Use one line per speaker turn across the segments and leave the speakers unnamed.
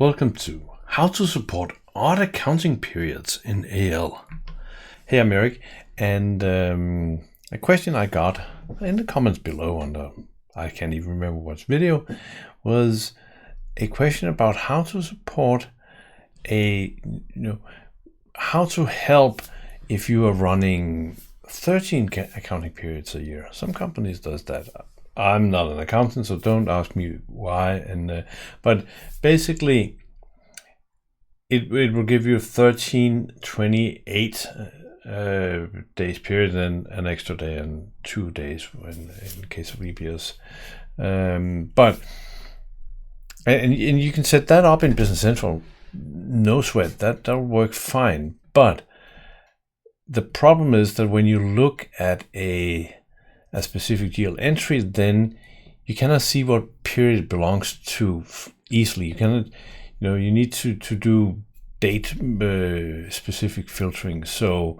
Welcome to How to Support Odd Accounting Periods in AL. Hey, I'm Eric, and a question I got in the comments below on the, I can't even remember what video, was a question about how to support how to help if you are running 13 accounting periods a year. Some companies does that. I'm not an accountant, so don't ask me why. But basically, it will give you 13, 28 days period and an extra day and 2 days in case of leap years. And you can set that up in Business Central. No sweat, that'll work fine. But the problem is that when you look at a specific GL entry, then you cannot see what period it belongs to easily. You cannot, you need to do date specific filtering. So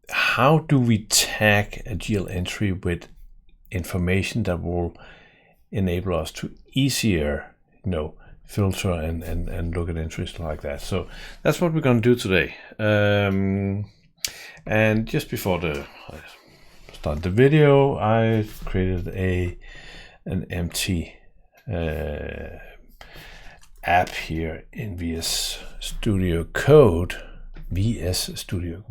how do we tag a GL entry with information that will enable us to easier, filter and look at entries like that? So that's what we're going to do today. And just before I start the video, I created an empty app here in VS Studio Code, Visual Studio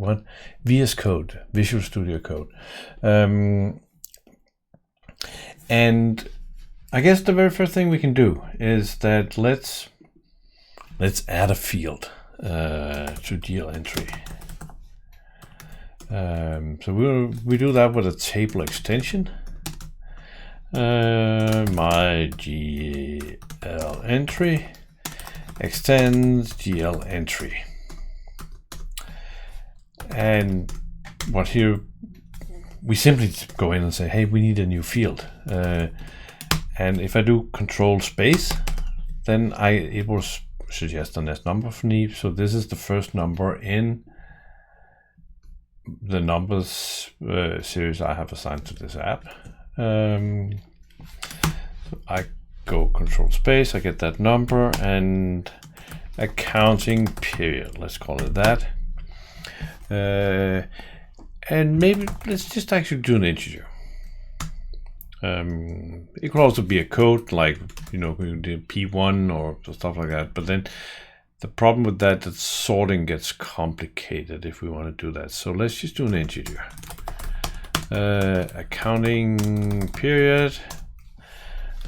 Code. And I guess the very first thing we can do is that let's add a field to GL entry. So we do that with a table extension. My GL entry extends GL entry. And what here, we simply go in and say, hey, we need a new field. And if I do control space, then it will suggest a next number for me. So this is the first number in the numbers series I have assigned to this app. So I go control space, I get that number, and accounting period, let's call it that. And maybe let's just actually do an integer. It could also be a code, like we do P1 or stuff like that, but then the problem with that sorting gets complicated if we want to do that. So let's just do an integer. Accounting period,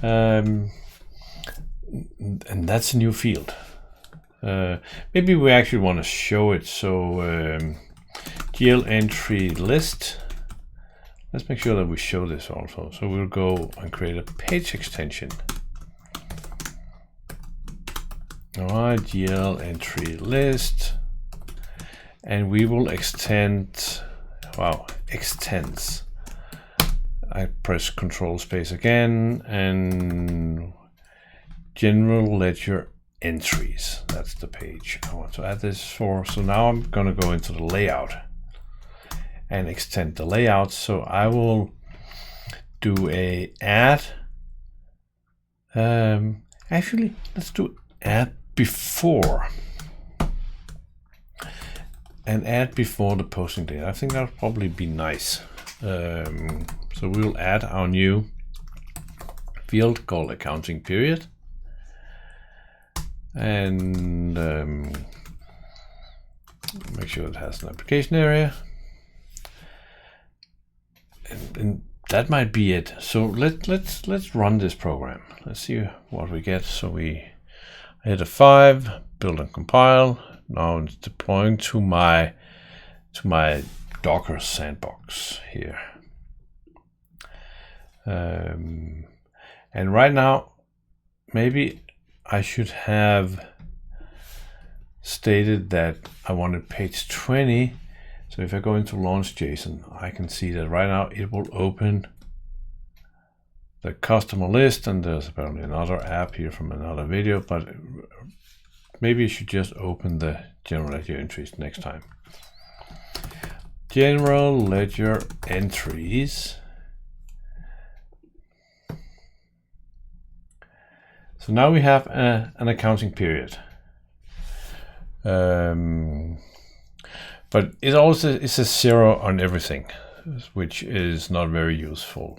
and that's a new field. Maybe we actually want to show it. So GL entry list. Let's make sure that we show this also. So we'll go and create a page extension. All right, GL entry list, and we will extends. I press control space again, and general ledger entries. That's the page I want to add this for. So now I'm going to go into the layout and extend the layout. So I will do a add. Actually, let's do add before, and add before the posting date. I think that'll probably be nice. So we will add our new field called accounting period, and make sure it has an application area, and that might be it. So let's run this program. Let's see what we get. So I hit F5, build and compile. Now it's deploying to my Docker sandbox here. And right now, maybe I should have stated that I wanted page 20. So if I go into launch JSON, I can see that right now it will open the customer list, and there's apparently another app here from another video, but maybe you should just open the general ledger entries next time. General ledger entries. So So now we have an accounting period. But it also is a 0 on everything, which is not very useful.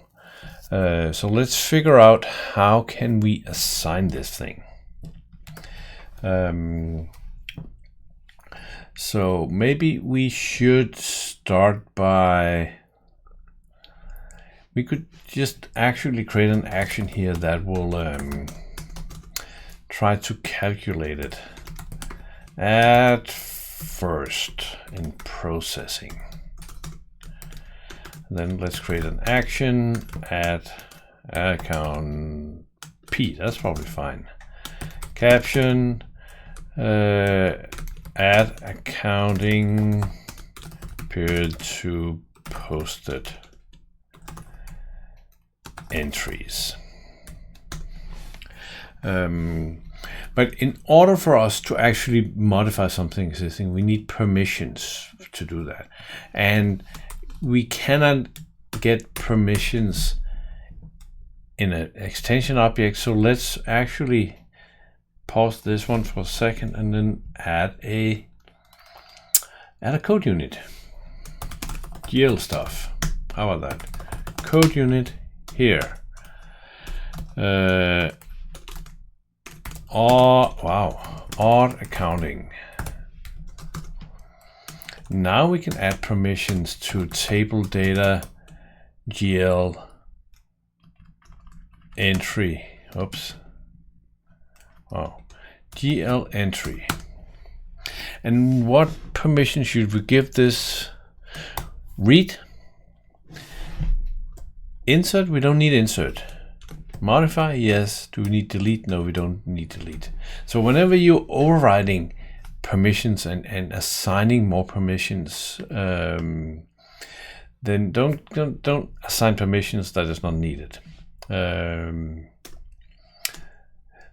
So let's figure out how can we assign this thing. So maybe we should start by, we could just actually create an action here that will try to calculate it at first in processing. Then let's create an action at account P. That's probably fine. Caption add accounting period to posted entries. But in order for us to actually modify something existing, we need permissions to do that. And we cannot get permissions in an extension object. So let's actually pause this one for a second and then add a code unit. GL stuff. How about that? Code unit here. Odd accounting. Now we can add permissions to table data GL entry. Oops. Wow. GL entry. And what permission should we give this? Read. Insert, we don't need insert. Modify, yes. Do we need delete? No, we don't need delete. So whenever you're overriding permissions and assigning more permissions, then don't assign permissions that is not needed.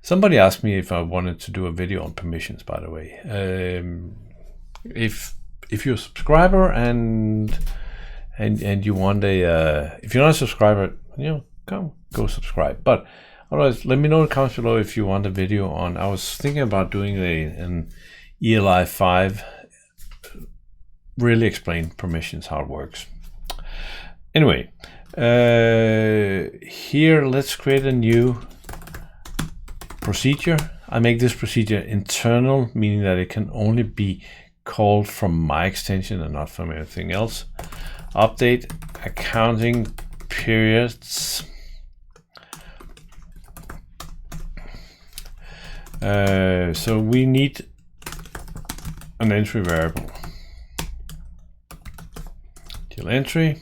Somebody asked me if I wanted to do a video on permissions, by the way. If you're a subscriber and you want if you're not a subscriber, go subscribe. But otherwise, let me know in the comments below if you want a video on. I was thinking about doing an ELI 5, really explain permissions, how it works. Anyway, here let's create a new procedure. I make this procedure internal, meaning that it can only be called from my extension and not from anything else. Update accounting periods. So we need an entry variable. Till entry.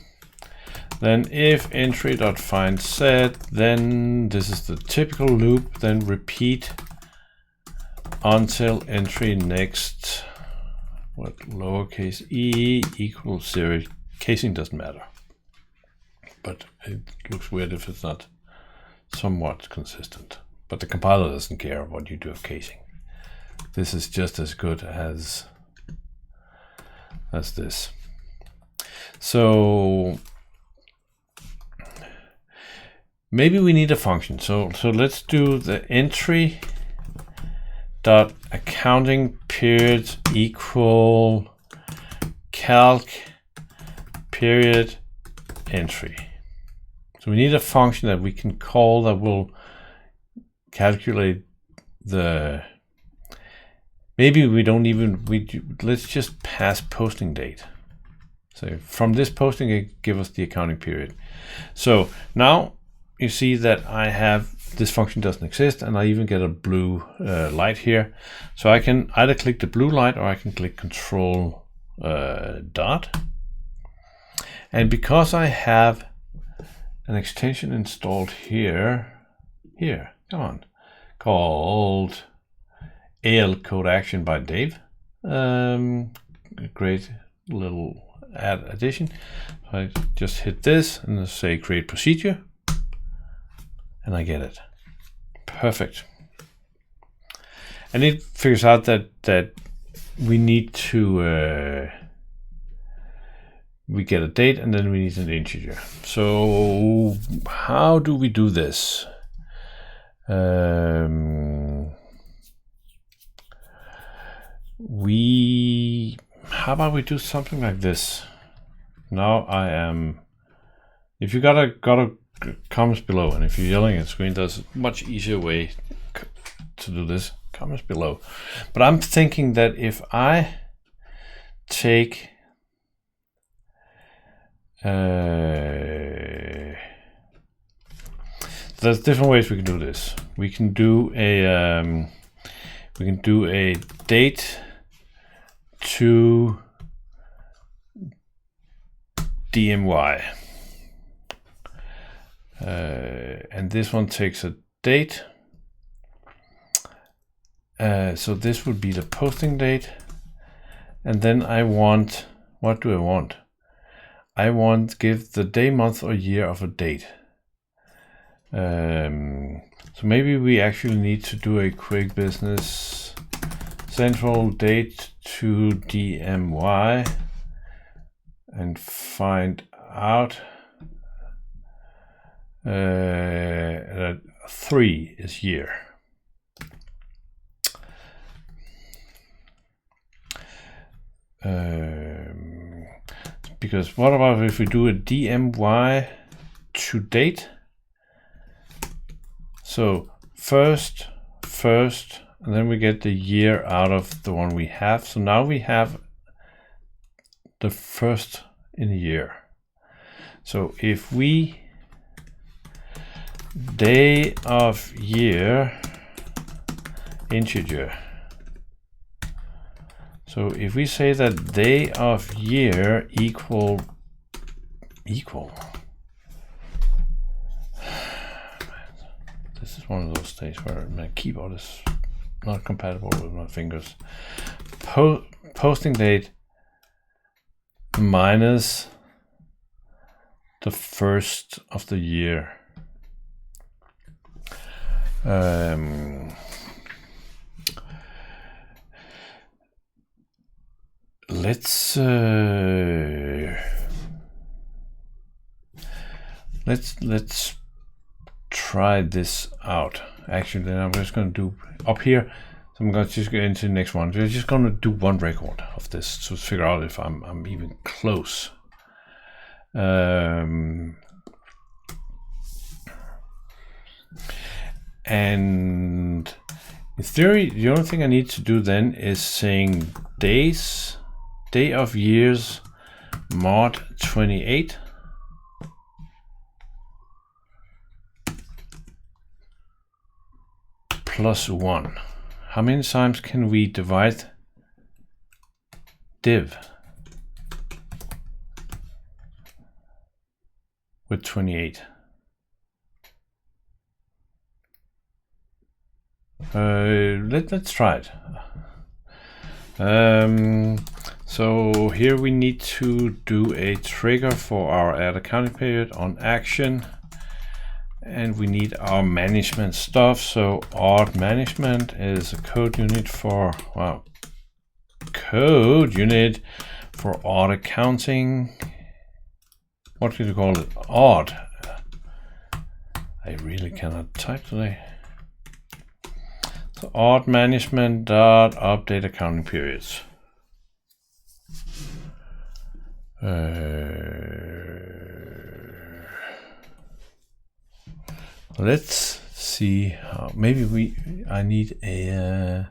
Then if entry.find set, then this is the typical loop, then repeat until entry next, what, lowercase e equals 0. Casing doesn't matter, but it looks weird if it's not somewhat consistent. But the compiler doesn't care what you do of casing. This is just as good as this. So maybe we need a function. So let's do the entry dot accounting periods equal calc period entry. So we need a function that we can call that will calculate the, maybe we don't even, let's just pass posting date. So from this posting, it give us the accounting period. So now you see that I have, this function doesn't exist, and I even get a blue light here. So I can either click the blue light or I can click Control dot. And because I have an extension installed here, come on, called AL Code Action by Dave. Great little add addition. I just hit this and say create procedure, and I get it. Perfect. And it figures out that we need to we get a date and then we need an integer. So how do we do this? how about we do something like this? Now I am, if you got a comments below, and if you're yelling at the screen, there's a much easier way to do this. Comments below. But I'm thinking that if I take there's different ways we can do this. We can do a date to DMY, and this one takes a date. So this would be the posting date, and then I want, what do I want? I want give the day, month, or year of a date. So maybe we actually need to do a quick business central date to DMY and find out that 3 is year. Because what about if we do a DMY to date? So first, and then we get the year out of the one we have. So now we have the first in a year. So if we day of year integer. So if we say that day of year equal, this is one of those days where my keyboard is not compatible with my fingers. Posting date minus the first of the year. Let's try this out. Actually, then I'm just going to do up here. So I'm going to just go into the next one. We're just going to do one record of this to figure out if I'm even close. And in theory, the only thing I need to do then is saying day of years mod 28 plus 1. How many times can we divide div with 28? Let's try it. So here we need to do a trigger for our add accounting period on action, and we need our management stuff. So odd management is a code unit for, wow, code unit for odd accounting. What do you call it? Odd. I really cannot type today. So odd management dot update accounting periods. Let's see how, maybe I need a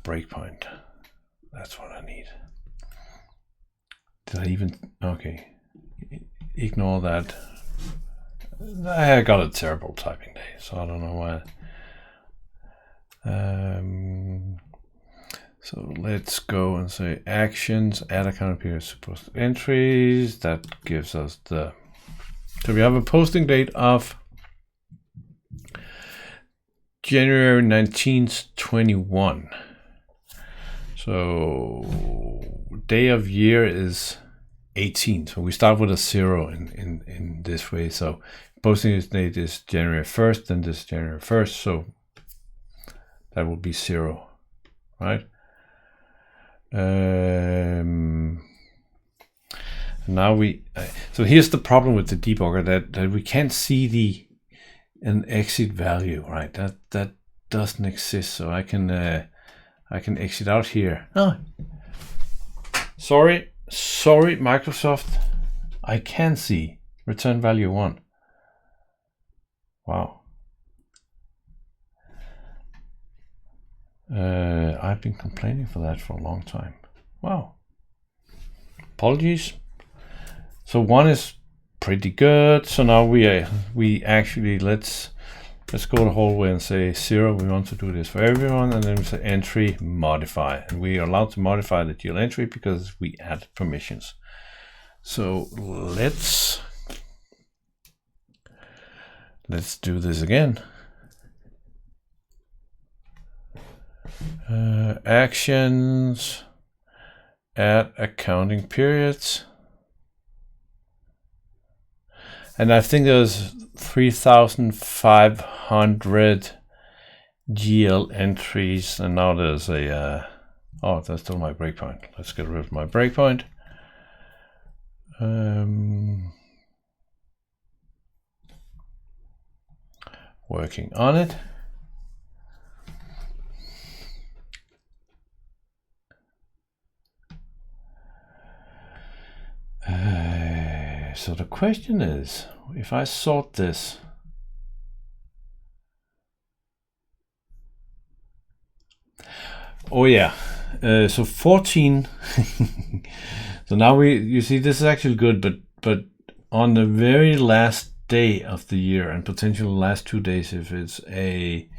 breakpoint. That's what I need. Did I even, okay, ignore that. I got a terrible typing day, so I don't know why. So let's go and say actions, add accounting period, supposed entries. That gives us the, so we have a posting date of January 19th, 21. So day of year is 18. So we start with a 0 in this way. So posting date is January 1st, and this is January 1st. So that will be 0, right? Now so here's the problem with the debugger, that we can't see an exit value, right? That doesn't exist. So I can I can exit out here. Oh, sorry, Microsoft. I can see return value 1. Wow. I've been complaining for that for a long time. Wow. Apologies. So 1 is pretty good. So now we actually let's go the whole way and say 0. We want to do this for everyone, and then we say entry modify, and we are allowed to modify the GL entry because we add permissions. So let's do this again. Actions, add accounting periods, and I think there's 3,500 GL entries, and now there's a oh, that's still my breakpoint. Let's get rid of my breakpoint. Working on it. So the question is, if I sort this, oh yeah, so 14. So now you see this is actually good, but on the very last day of the year, and potentially the last 2 days if it's a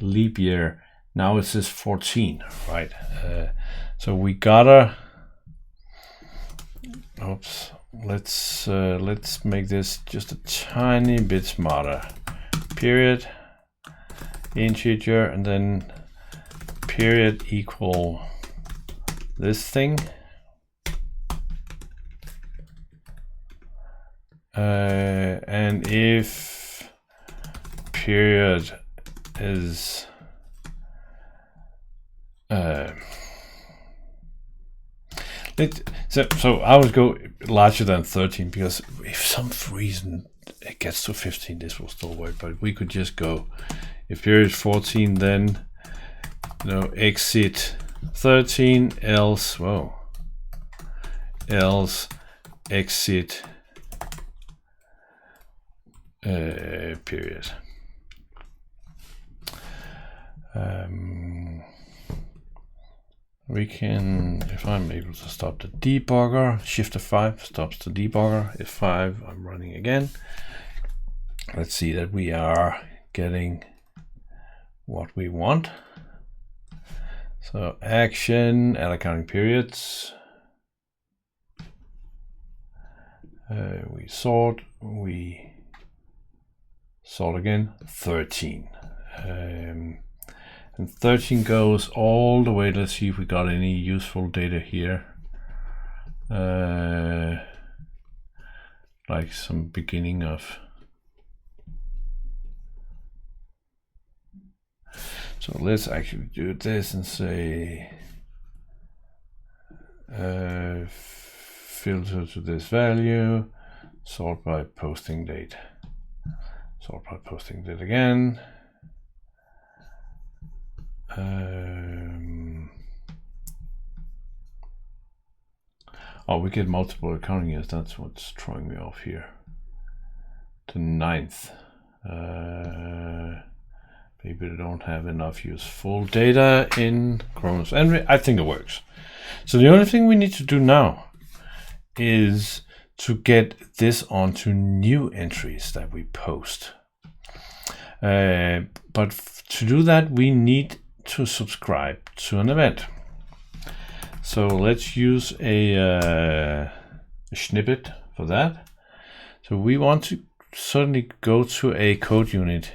leap year, now it says 14, right? So we gotta, oops, let's make this just a tiny bit smarter. Period, integer, and then period equal this thing. And if period is so I would go larger than 13, because if some reason it gets to 15, this will still work, but we could just go, if period is 14, then exit 13, else, whoa, else exit period. We can, if I'm able to stop the debugger, Shift F5 stops the debugger. F5, I'm running again. Let's see that we are getting what we want. So action, add accounting periods. We sort again, 13. And 13 goes all the way. Let's see if we got any useful data here. Like some beginning of. So let's actually do this and say filter to this value, sort by posting date. Sort by posting date again. Oh, we get multiple accounting years. That's what's throwing me off here. To 9th. Maybe they don't have enough useful data in Kronos Entry. I think it works. So the only thing we need to do now is to get this onto new entries that we post. But to do that, we need to subscribe to an event. So let's use a snippet for that. So we want to certainly go to a code unit,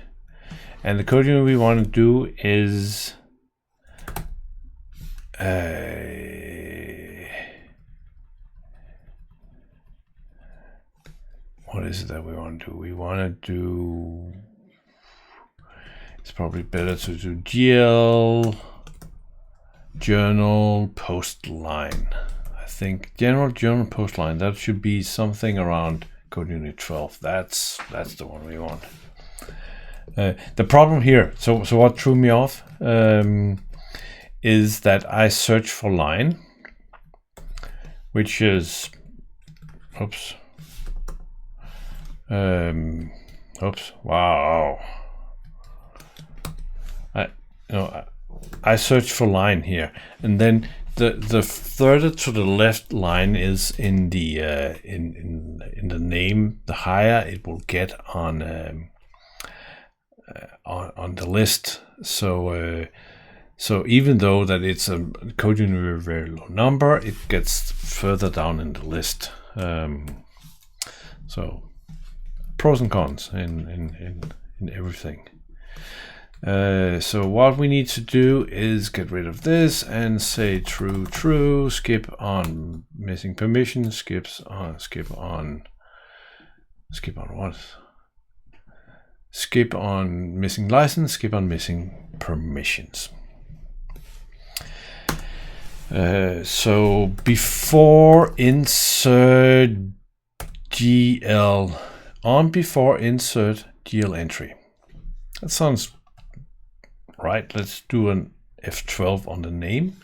and the code unit we want to do is what is it that we want to do? We want to do, it's probably better to do GL journal post line. I think general journal post line, that should be something around code unit 12. That's the one we want. The problem here, so what threw me off is that I search for line, which is, wow. I search for line here, and then the further to the left line is in the in the name, the higher it will get on the list. So even though that it's a code unit with a very low number, it gets further down in the list. So pros and cons in everything. So what we need to do is get rid of this and say true, true, skip on missing permission, skip on what? Skip on missing license, skip on missing permissions. So before insert GL, before insert GL entry. That sounds right. Let's do an F12 on the name.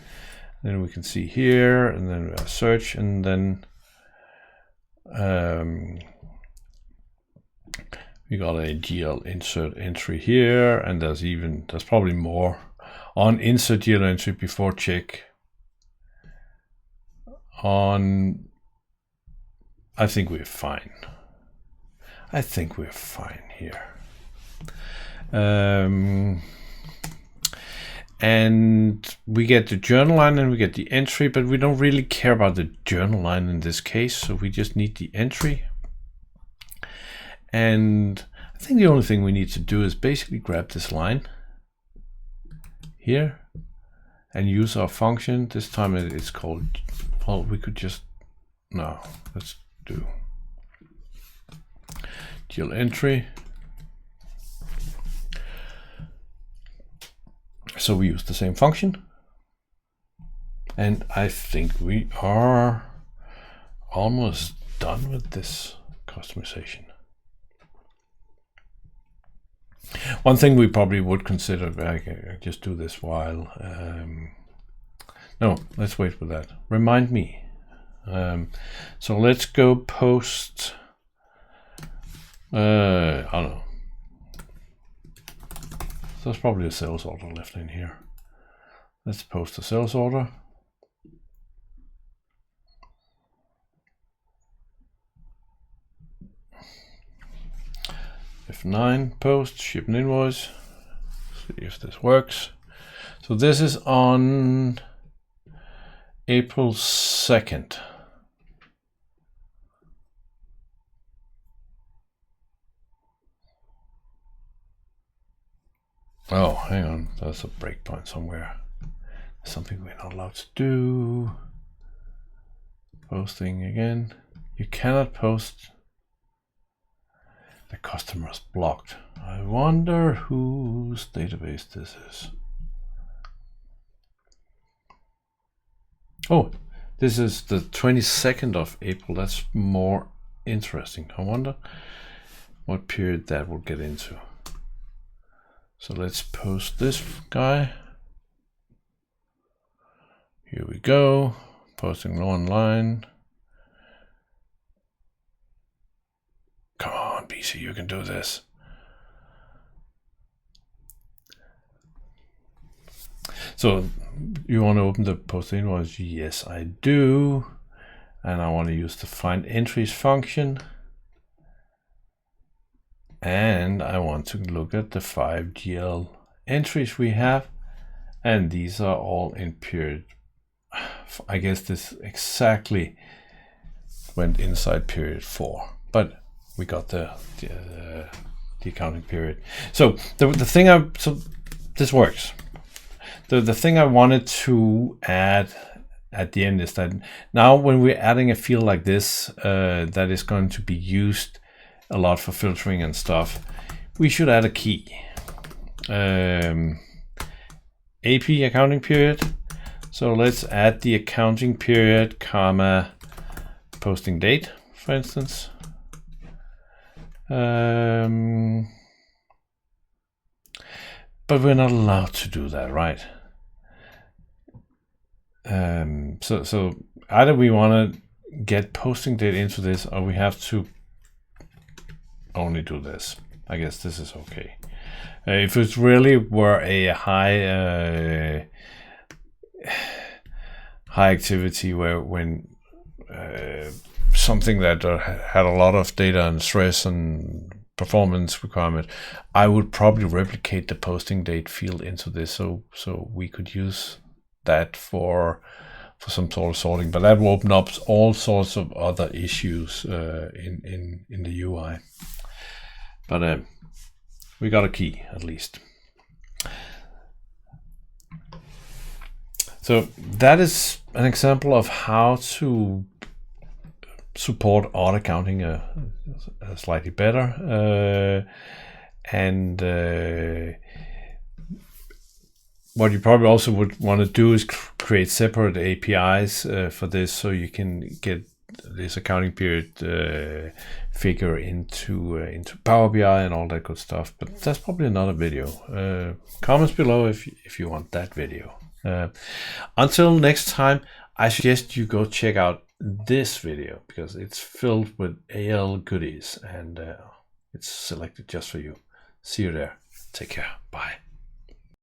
Then we can see here, and then we search, and then we got a GL insert entry here, and there's probably more on insert GL entry before check on. I think we're fine. I think we're fine here. And we get the journal line and we get the entry, but we don't really care about the journal line in this case, so we just need the entry. And I think the only thing we need to do is basically grab this line here and use our function. This time it's called, well, we could just, no, let's do GL entry. So we use the same function, and I think we are almost done with this customization. One thing we probably would consider, I just do this while, no, let's wait for that. Remind me. So let's go post, I don't know. There's probably a sales order left in here. Let's post a sales order. F9 post, ship an invoice. See if this works. So this is on April 2nd. Oh, hang on, there's a breakpoint somewhere. Something we're not allowed to do. Posting again. You cannot post. The customer is blocked. I wonder whose database this is. Oh, this is the 22nd of April. That's more interesting. I wonder what period that will get into. So let's post this guy. Here we go. Posting online. Come on, BC, you can do this. So you want to open the post invoice? Yes, I do. And I want to use the find entries function. And I want to look at the 5 GL entries we have, and these are all in period. I guess this exactly went inside period 4, but we got the accounting period. So the thing this works. The thing I wanted to add at the end is that now when we're adding a field like this that is going to be used a lot for filtering and stuff, we should add a key. AP accounting period. So let's add the accounting period, comma, posting date, for instance. But we're not allowed to do that, right? So either we want to get posting date into this, or we have to only do this. I guess this is okay. If it really were a high activity when something that had a lot of data and stress and performance requirement, I would probably replicate the posting date field into this, so we could use that for some sort of sorting. But that will open up all sorts of other issues in the UI. But we got a key at least. So that is an example of how to support auto counting slightly better. And what you probably also would want to do is create separate APIs for this, so you can get this accounting period figure into Power BI and all that good stuff. But that's probably another video. Comments below if you want that video. Until next time, I suggest you go check out this video, because it's filled with AL goodies, and it's selected just for you. See you there. Take care. Bye.